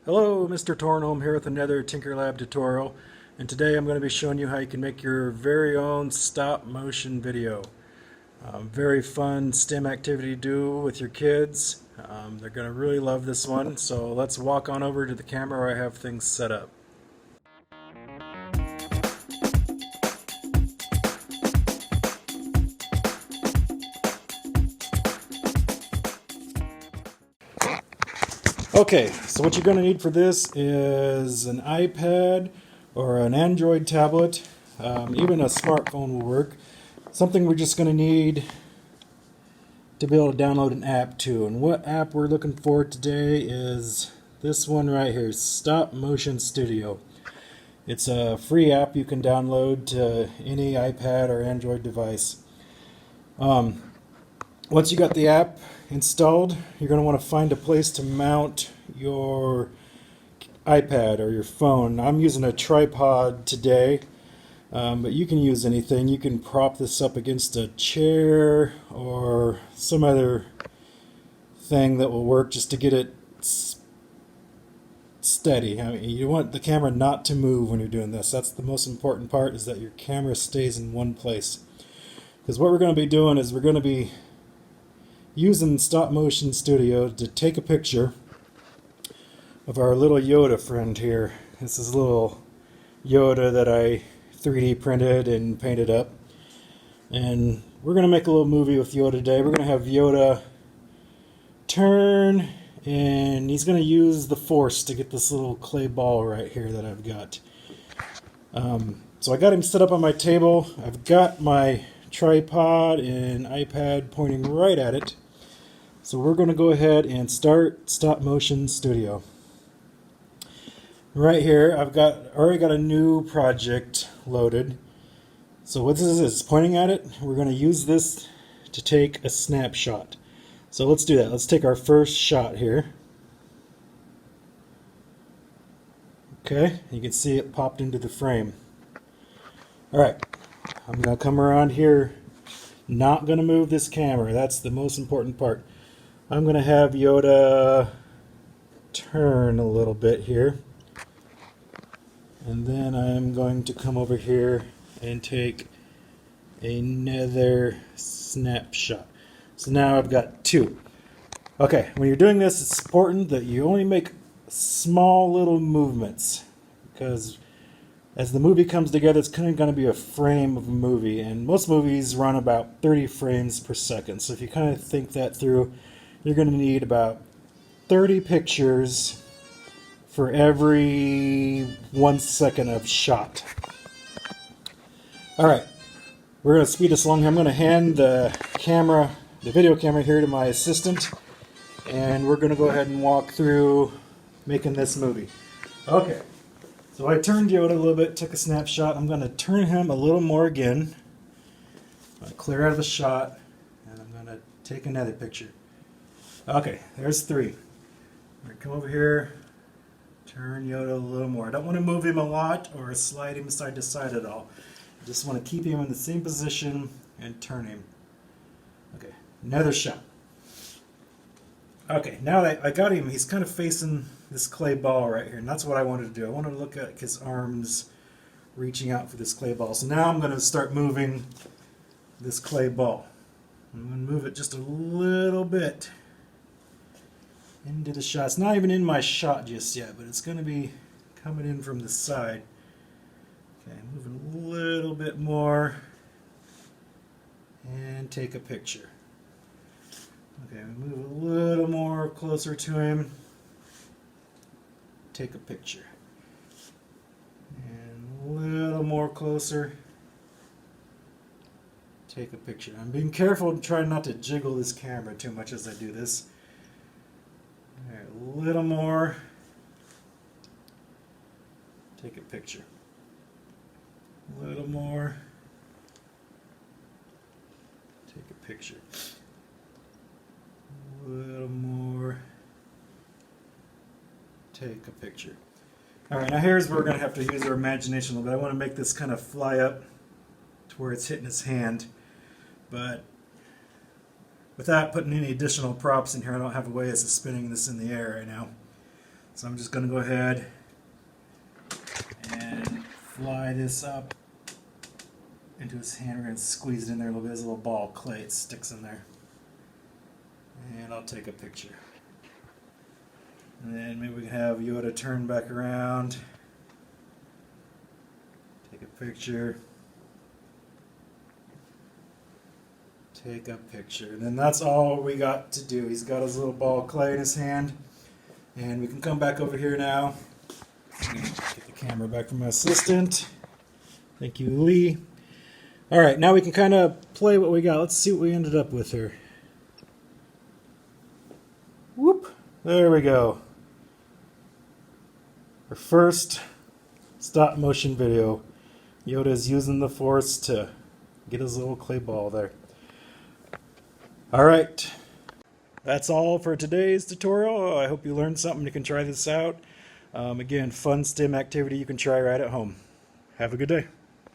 Hello, Mr. Tornholm here with another Tinker Lab tutorial, and today I'm going to be showing you how you can make your very own stop motion video. Very fun STEM activity to do with your kids. They're going to really love this one, so let's walk on over to the camera where I have things set up. Okay, so what you're going to need for this is an iPad or an Android tablet. Even a smartphone will work. Something we're just going to need to be able to download an app to. And what app we're looking for today is this one right here, Stop Motion Studio. It's a free app you can download to any iPad or Android device. Once you got the app installed, you're going to want to find a place to mount your iPad or your phone. I'm using a tripod today, but you can use anything. You can prop this up against a chair or some other thing that will work just to get it steady. I mean, you want the camera not to move when you're doing this. That's the most important part, is that your camera stays in one place. Because what we're going to be doing is we're going to be using Stop Motion Studio to take a picture of our little Yoda friend here. This is a little Yoda that I 3D printed and painted up. And we're going to make a little movie with Yoda today. We're going to have Yoda turn, and he's going to use the force to get this little clay ball right here that I've got. So I got him set up on my table. I've got my tripod and iPad pointing right at it. So we're going to go ahead and start Stop Motion Studio. Right here, I've already got a new project loaded. So what this is pointing at it. We're going to use this to take a snapshot. So let's do that. Let's take our first shot here. Okay, you can see it popped into the frame. Alright, I'm going to come around here. Not going to move this camera. That's the most important part. I'm going to have Yoda turn a little bit here. And then I'm going to come over here and take another snapshot. So now I've got two. Okay, when you're doing this, it's important that you only make small little movements, because as the movie comes together, it's kind of going to be a frame of a movie, and most movies run about 30 frames per second. So if you kind of think that through, you're going to need about 30 pictures for every 1 second of shot. Alright, we're going to speed this along here. I'm going to hand the video camera here to my assistant, and we're going to go ahead and walk through making this movie. Okay, so I turned Yoda a little bit, took a snapshot. I'm going to turn him a little more again. I'm going to clear out of the shot, and I'm going to take another picture. Okay, there's three. I'm going to come over here, turn Yoda a little more. I don't want to move him a lot or slide him side to side at all. I just want to keep him in the same position and turn him. Okay, another shot. Okay, now that I got him, he's kind of facing this clay ball right here, and that's what I wanted to do. I wanted to look at his arms reaching out for this clay ball. So now I'm going to start moving this clay ball. I'm going to move it just a little bit into the shot. It's not even in my shot just yet, but it's going to be coming in from the side. Okay, moving a little bit more and take a picture. Okay, move a little more closer to him. Take a picture. And a little more closer. Take a picture. I'm being careful and trying not to jiggle this camera too much as I do this. All right, a little more. Take a picture. A little more. Take a picture. A little more. Take a picture. Alright, now here's where we're going to have to use our imagination a little bit. I want to make this kind of fly up to where it's hitting his hand, but without putting any additional props in here, I don't have a way of spinning this in the air right now. So I'm just going to go ahead and fly this up into his hand. We're going to squeeze it in there a little bit. There's a little ball of clay. It sticks in there. And I'll take a picture. And then maybe we can have Yoda turn back around. Take a picture. Take a picture. And then that's all we got to do. He's got his little ball of clay in his hand. And we can come back over here now. Get the camera back from my assistant. Thank you, Lee. All right, now we can kind of play what we got. Let's see what we ended up with here. Whoop. There we go. Our first stop motion video. Yoda is using the Force to get his little clay ball there. All right. That's all for today's tutorial. I hope you learned something. You can try this out. Again, fun STEM activity you can try right at home. Have a good day.